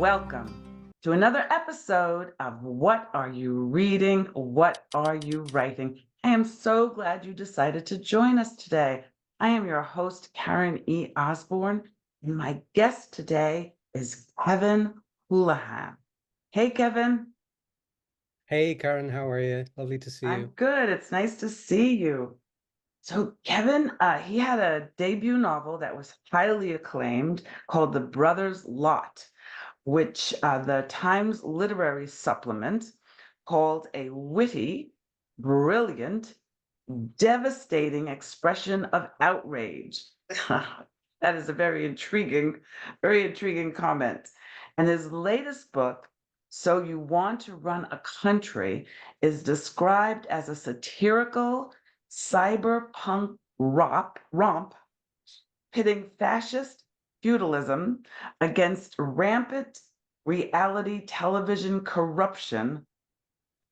welcome to another episode of What Are You Reading? What Are You Writing? I am so glad you decided to join us today. I am your host, Karen E. Osborne, and my guest today is Kevin Holohan. Hey, Kevin. Hey Karen, how are you? Lovely to see I'm you. good. It's nice to see you. So, Kevin, he had a debut novel that was highly acclaimed called The Brothers Lot, which the Times Literary Supplement called a witty, brilliant, devastating expression of outrage. That is a very intriguing comment. And his latest book, So You Want to Run a Country, is described as a satirical cyberpunk romp pitting fascist feudalism against rampant reality television corruption,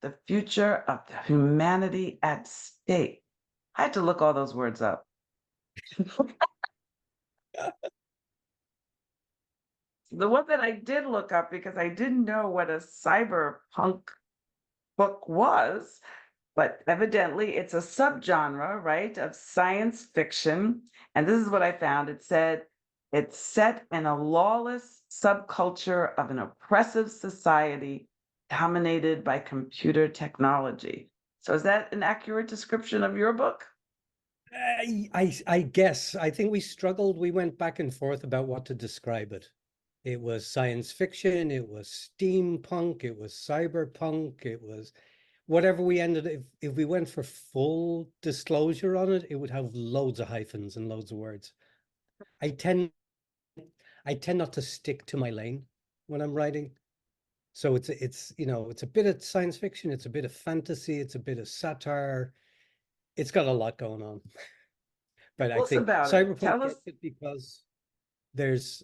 the future of the humanity at stake. I had to look all those words up. The one that I did look up because I didn't know what a cyberpunk book was, but evidently it's a subgenre, right, of science fiction. And this is what I found. It said it's set in a lawless subculture of an oppressive society dominated by computer technology. So is that an accurate description of your book? I guess I think we struggled. We went back and forth about what to describe it. It was science fiction, it was steampunk, it was cyberpunk, it was whatever we ended. If we went for full disclosure on it, it would have loads of hyphens and loads of words. I tend I tend not to stick to my lane when I'm writing. So it's a bit of science fiction, it's a bit of fantasy, it's a bit of satire. It's got a lot going on. But I Tell us think about it. cyberpunk Tell us. gets it because there's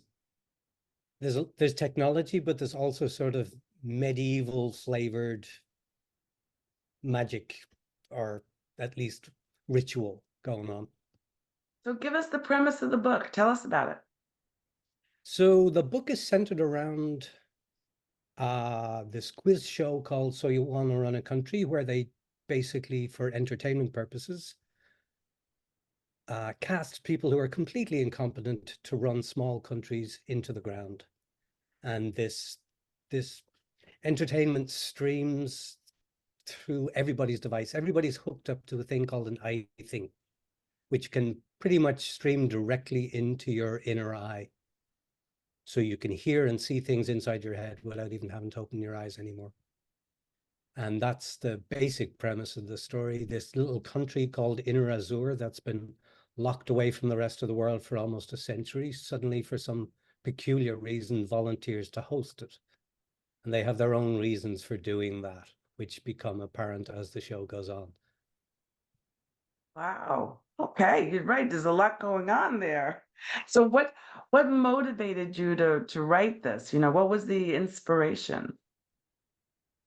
there's technology, but there's also sort of medieval flavored magic, or at least ritual going on. So give us the premise of the book. Tell us about it. So the book is centered around this quiz show called So You Want to Run a Country, where they basically, for entertainment purposes, cast people who are completely incompetent to run small countries into the ground. And this entertainment streams through everybody's device. Everybody's hooked up to a thing called an eye thing, which can pretty much stream directly into your inner eye. So you can hear and see things inside your head without even having to open your eyes anymore. And that's the basic premise of the story. This little country called Inner Azure that's been locked away from the rest of the world for almost a century, suddenly for some peculiar reason volunteers to host it. And they have their own reasons for doing that, which become apparent as the show goes on. Wow. Okay, you're right. There's a lot going on there. So what motivated you to write this? What was the inspiration?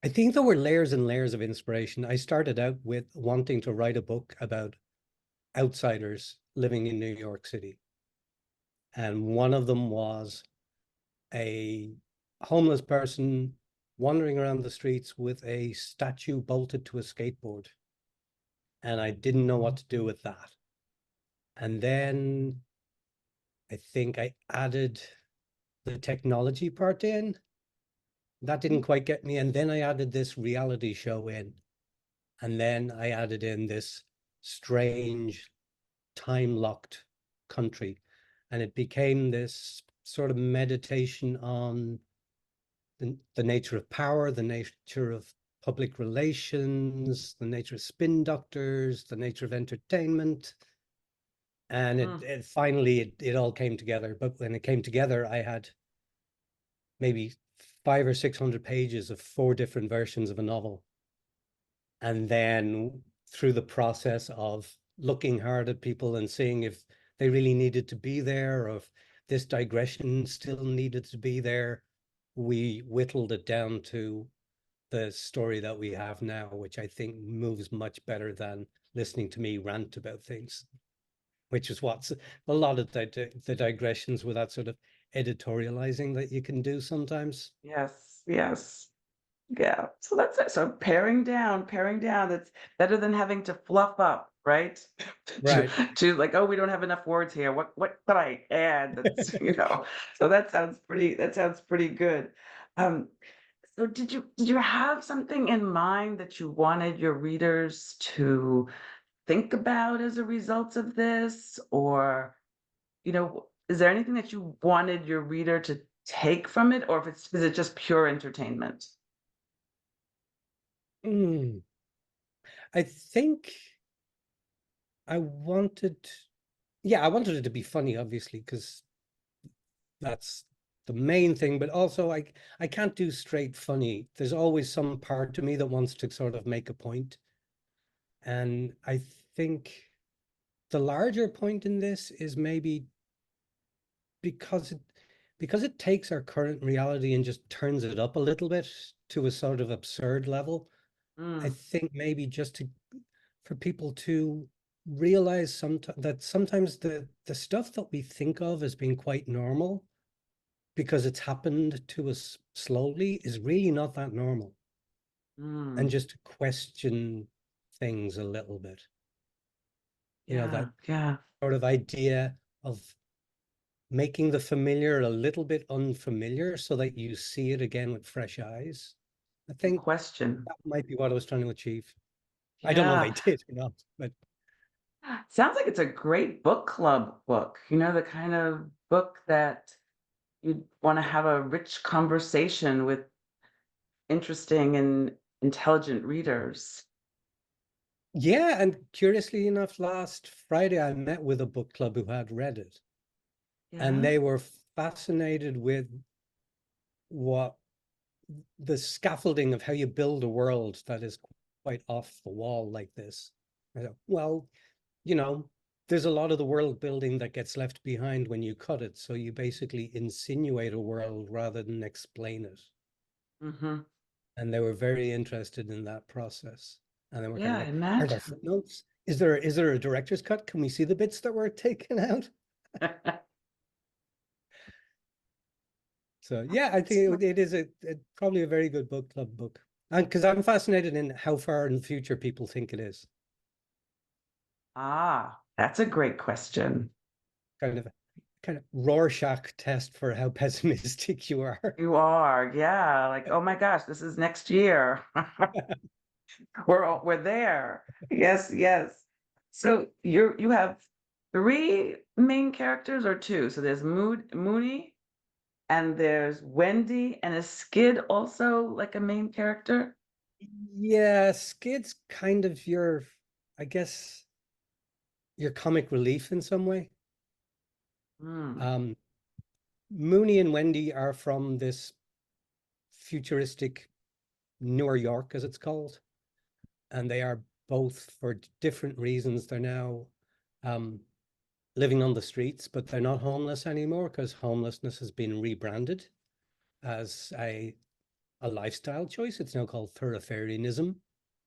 I think there were layers and layers of inspiration. I started out with wanting to write a book about outsiders living in New York City. And one of them was a homeless person wandering around the streets with a statue bolted to a skateboard. And I didn't know what to do with that. And then I think I added the technology part in. That didn't quite get me. And then I added this reality show in. And then I added in this strange time-locked country. And it became this sort of meditation on the nature of power, the nature of public relations, the nature of spin doctors, the nature of entertainment. And Mm. it finally, it all came together. But when it came together, I had maybe 500 or 600 pages of 4 different versions of a novel. And then through the process of looking hard at people and seeing if they really needed to be there, or if this digression still needed to be there, we whittled it down to the story that we have now, which I think moves much better than listening to me rant about things, which is what's a lot of the digressions with that sort of editorializing that you can do sometimes. Yes, yes. Yeah, so that's it. So paring down, that's better than having to fluff up, right? To Right. to like, "Oh, we don't have enough words here. What could I add that's," so that sounds pretty good. Um, so did you have something in mind that you wanted your readers to think about as a result of this? Or, is there anything that you wanted your reader to take from it, or if it's is it just pure entertainment? Mm. I think I wanted, yeah, I wanted it to be funny, obviously, because that's the main thing. But also, I can't do straight funny. There's always some part to me that wants to sort of make a point. And I think the larger point in this is maybe because it takes our current reality and just turns it up a little bit to a sort of absurd level. I Mm, think maybe just to for people to realize that sometimes the stuff that we think of as being quite normal because it's happened to us slowly is really not that normal, and mm. just to question things a little bit. That Yeah, yeah. sort of idea of making the familiar a little bit unfamiliar so that you see it again with fresh eyes. I And think question. that might be what I was trying to achieve. I don't know if I Yeah. did or not, but Sounds like it's a great book club book, the kind of book that you'd wanna have a rich conversation with interesting and intelligent readers. yeah. And curiously enough, last Friday I met with a book club who had read it, and Yeah? they were fascinated with what the scaffolding of how you build a world that is quite off the wall like this. I thought, well, you know, there's a lot of the world building that gets left behind when you cut it. So you basically insinuate a world rather than explain it. Mhm. And they were very interested in that process. And then we're kind Yeah, of I like, are there imagine. footnotes? Is there a director's cut? Can we see the bits that were taken out? So yeah, I think So it is probably a very good book club book. And because I'm fascinated in how far in the future people think it is. that's a great question. Kind of Rorschach test for how pessimistic you are. You are, yeah, like, "Oh my gosh, this is next year." We're there. Yes, yes. So you have 3 main characters or 2? So there's Mooney, and there's Wendy, and is Skid also like a main character? Yeah, Skid's kind of I guess, your comic relief in some way. Mm, Um, Mooney and Wendy are from this futuristic New York, as it's called, and they are both, for different reasons, they're now um, living on the streets, but they're not homeless anymore because homelessness has been rebranded as a lifestyle choice. It's now called thoroughfareanism.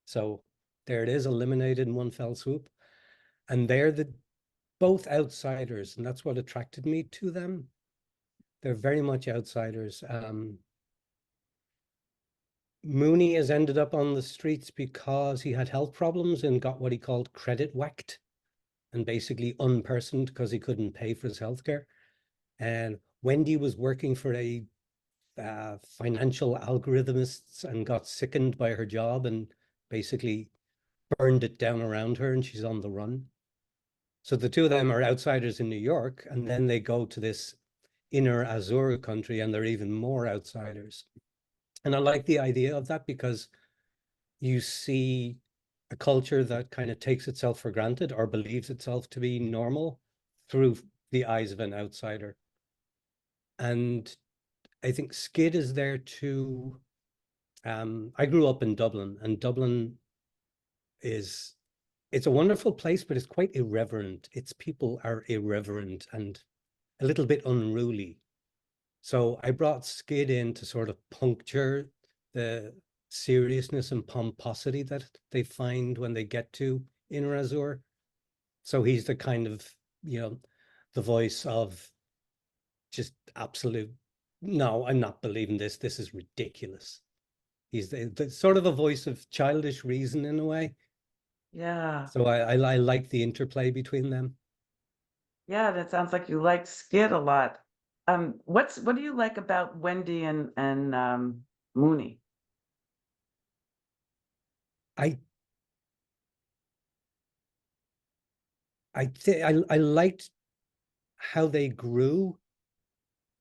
So there it is, eliminated in one fell swoop. And they're the both outsiders, and that's what attracted me to them. They're very much outsiders. Mooney has ended up on the streets because he had health problems and got what he called credit whacked and basically unpersoned because he couldn't pay for his healthcare. And Wendy was working for a financial algorithmists and got sickened by her job and basically burned it down around her, and she's on the run. So the two of them are outsiders in New York, and then they go to this inner Azure country and they're even more outsiders. And I like the idea of that because you see a culture that kind of takes itself for granted or believes itself to be normal through the eyes of an outsider. And I think Skid is there too. I grew up in Dublin, and Dublin is it's a wonderful place, but it's quite irreverent. Its people are irreverent and a little bit unruly. So I brought Skid in to sort of puncture the seriousness and pomposity that they find when they get to Inner Azure. So he's the kind of, the voice of just absolute, no, I'm not believing this. This is ridiculous. He's the sort of a voice of childish reason in a way. Yeah. So I like the interplay between them. Yeah, that sounds like you like Skid a lot. What do you like about Wendy and Mooney? I I liked how they grew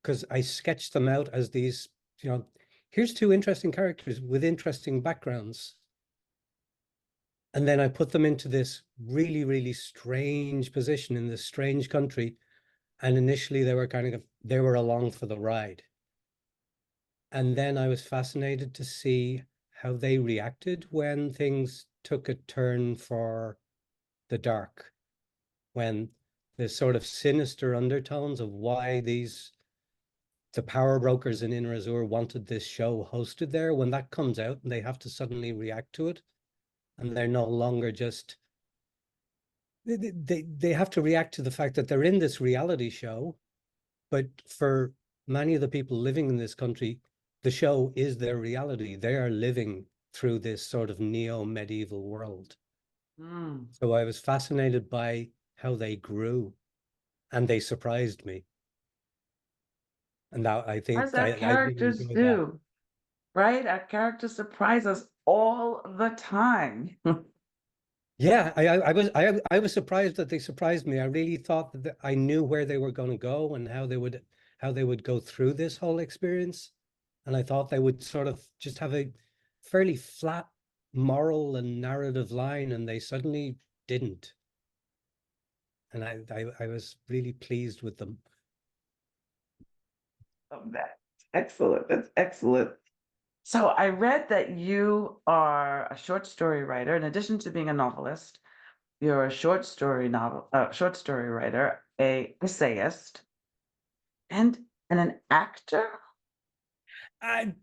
because I sketched them out as these, you know, here's two interesting characters with interesting backgrounds. And then I put them into this really, really strange position in this strange country. And initially they were kind of, they were along for the ride. And then I was fascinated to see how they reacted when things took a turn for the dark, when the sort of sinister undertones of why the power brokers in Inner wanted this show hosted there, when that comes out and they have to suddenly react to it, and they're no longer just they have to react to the fact that they're in this reality show, but for many of the people living in this country, the show is their reality. They are living through this sort of neo-medieval world. Mm. So I was fascinated by how they grew, and they surprised me. And that I As think our I really characters enjoyed that. do, right? Our characters surprise us all the time. Yeah, I was surprised that they surprised me. I really thought that I knew where they were going to go and how they would go through this whole experience. And I thought they would sort of just have a fairly flat moral and narrative line, and they suddenly didn't. And I was really pleased with them. Oh, that's excellent. That's excellent. So I read that you are a short story writer. In addition to being a novelist, you're a short story writer, a essayist, and an actor. I'm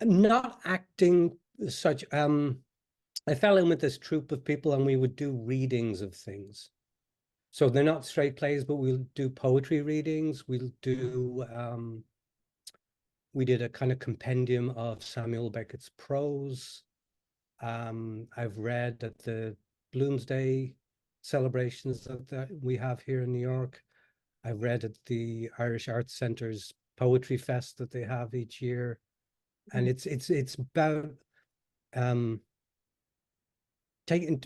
not acting as such. I fell in with this troupe of people, and we would do readings of things. So they're not straight plays, but we'll do poetry readings. We did a kind of compendium of Samuel Beckett's prose. I've read at the Bloomsday celebrations that we have here in New York. I've read at the Irish Arts Centre's Poetry Fest that they have each year. And it's about um taking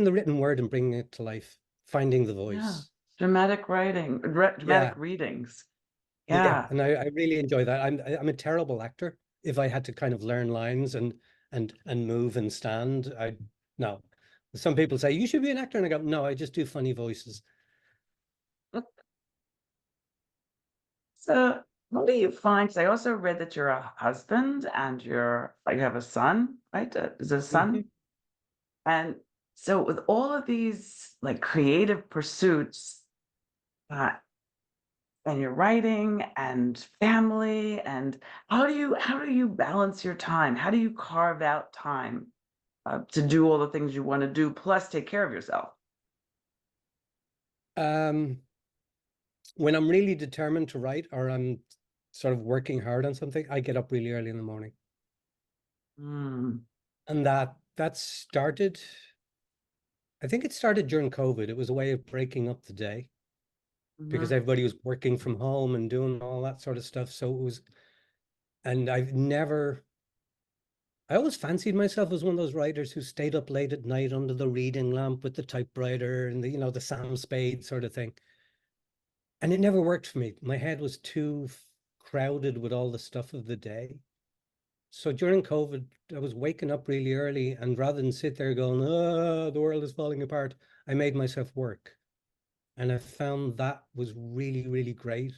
the written word and bringing it to life, finding the Yeah, voice. dramatic writing, dramatic Yeah, readings. yeah, Yeah. and I really enjoy that. I'm a terrible actor. If I had to kind of learn lines and move and stand, I no. Some people say you should be an actor, and I go, no, I just do funny voices. So what do you find? 'Cause I also read that you're a husband and you have a son, right? Is it a Mhm. son? And so with all of these like creative pursuits, uh, and your writing and family, and how do you balance your time? How do you carve out time to do all the things you want to do, plus take care of yourself? Um, when I'm really determined to write or I'm sort of working hard on something, I get up really early in the morning. Mm, And that started, I think it started during COVID. It was a way of breaking up the day because mhm. everybody was working from home and doing all that sort of stuff. So it was, and I always fancied myself as one of those writers who stayed up late at night under the reading lamp with the typewriter and the Sam Spade sort of thing. And it never worked for me. My head was too crowded with all the stuff of the day. So during COVID, I was waking up really early, and rather than sit there going, "Oh, the world is falling apart," I made myself work. And I found that was really, really great.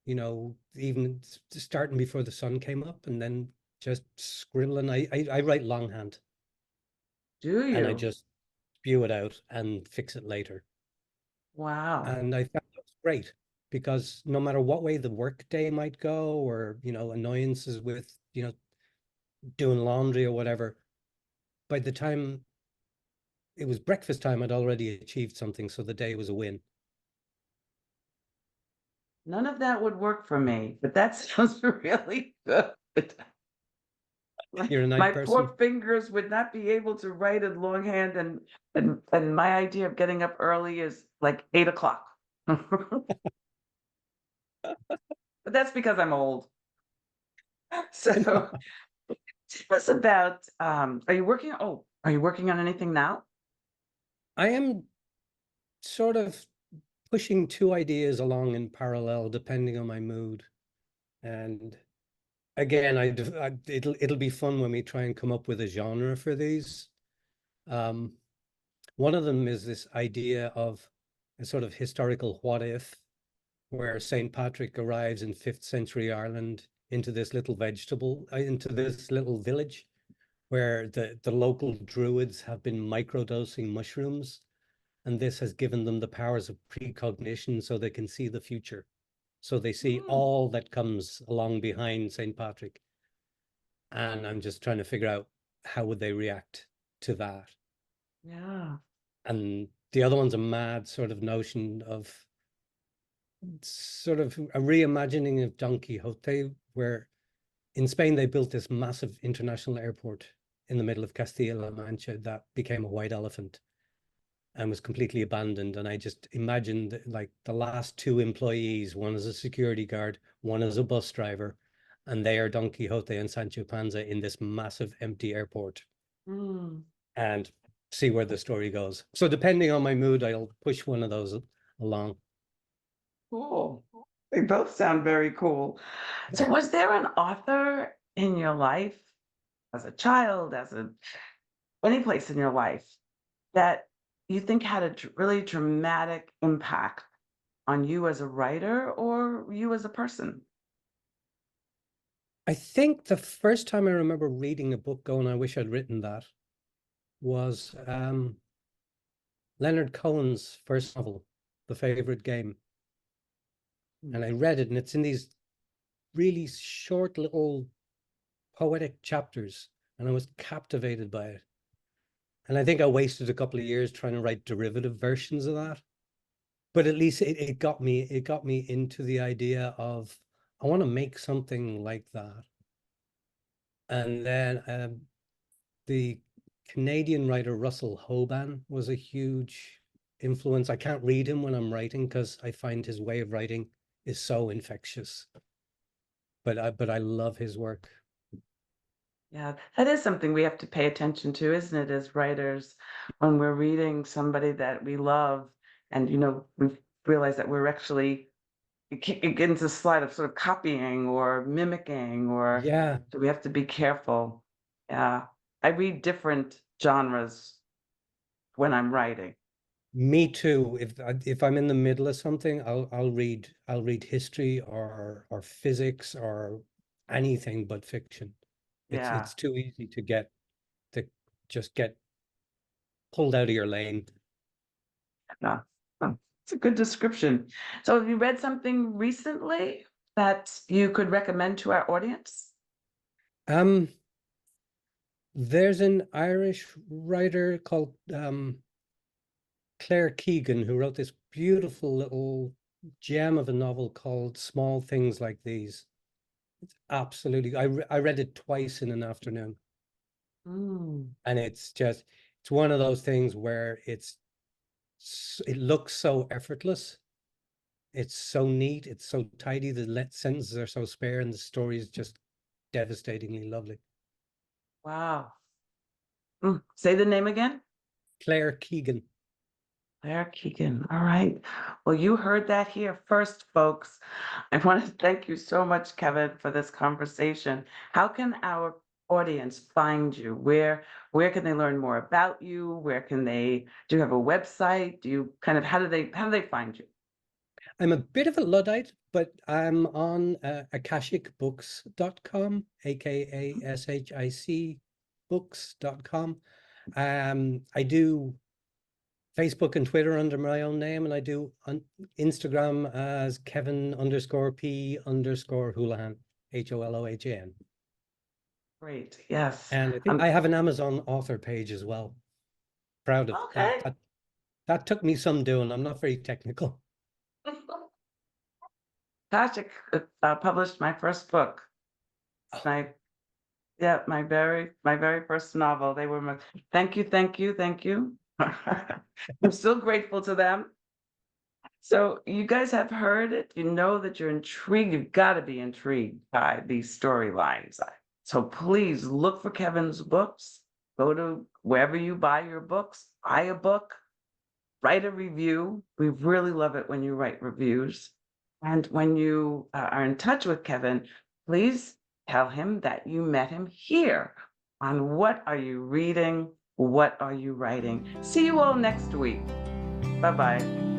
Even starting before the sun came up and then just scribbling. I write longhand Do and I you? just spew it out and fix it later. Wow. And I found that was great because no matter what way the work day might go or, annoyances with, doing laundry or whatever, by the time it was breakfast time, I'd already achieved something. So the day was a win. None of that would work for me, but that sounds really good. You're a My night poor person. fingers would not be able to write in longhand, and my idea of getting up early is like 8 o'clock. But that's because I'm old. So tell us about, are you working on anything now? I am sort of pushing two ideas along in parallel, depending on my mood. And again, it'll be fun when we try and come up with a genre for these. Um, One of them is this idea of a sort of historical what if, where St. Patrick arrives in 5th century Ireland into this little village where the local druids have been microdosing mushrooms, and this has given them the powers of precognition so they can see the future. So they see Mm, all that comes along behind St. Patrick. And I'm just trying to figure out how would they react to that. yeah. And the other one's a mad sort of notion of sort of a reimagining of Don Quixote, where in Spain they built this massive international airport in the middle of Castilla-La Mancha that became a white elephant and was completely abandoned. And I just imagined like the last two employees, one as a security guard, one as a bus driver, and they are Don Quixote and Sancho Panza in this massive empty airport, Mm, and see where the story goes. So depending on my mood, I'll push one of those along. cool. They both sound very cool. So was there an author in your life as a child, any place in your life that you think had a really dramatic impact on you as a writer or you as a person? I think the first time I remember reading a book going, I wish I'd written that, was Leonard Cohen's first novel, The Favorite Game. Mm. And I read it, and it's in these really short little poetic chapters, and I was captivated by it. And I think I wasted a couple of years trying to write derivative versions of that. But at least it got me into the idea of I want to make something like that. And then the Canadian writer Russell Hoban was a huge influence. I can't read him when I'm writing because I find his way of writing is so infectious. But I love his work. Yeah, that is something we have to pay attention to, isn't it, as writers, when we're reading somebody that we love, and we realize that we're actually it gets into a slide of sort of copying or mimicking, or Yeah, so we have to be careful. Yeah, I read different genres when I'm writing. me too. If I'm in the middle of something, I'll read history or physics or anything but fiction. Yeah, It's too easy to just get pulled out of your lane. no, it's a good description. So, have you read something recently that you could recommend to our audience? Um, there's an Irish writer called Claire Keegan who wrote this beautiful little gem of a novel called Small Things Like These. Absolutely, I read it twice in an afternoon, Mm, and it's one of those things where it looks so effortless. It's so neat. It's so tidy. The sentences are so spare, and the story is just devastatingly lovely. wow. Say the name again. Claire Keegan. Claire Keegan. All right. Well, you heard that here first, folks. I want to thank you so much, Kevin, for this conversation. How can our audience find you? Where can they learn more about you? Do you have a website? Do you kind of how do they find you? I'm a bit of a Luddite, but I'm on akashicbooks.com, AKASHIC books.com. I do Facebook and Twitter under my own name, and I do on Instagram as Kevin underscore P underscore Holohan, Holohan. Great. Yes. And I think I have an Amazon author page as well. Proud of that. Okay. That took me some doing. I'm not very technical. Tasha published my first book. Oh, My Yeah, my very first novel. They were my thank you, thank you, thank you. I'm still grateful to them. So you guys have heard it. You know that you're intrigued. You've got to be intrigued by these storylines. So please look for Kevin's books. Go to wherever you buy your books, buy a book, write a review. We really love it when you write reviews. And when you are in touch with Kevin, please tell him that you met him here on What Are You Reading? What Are You Writing? See you all next week. Bye bye.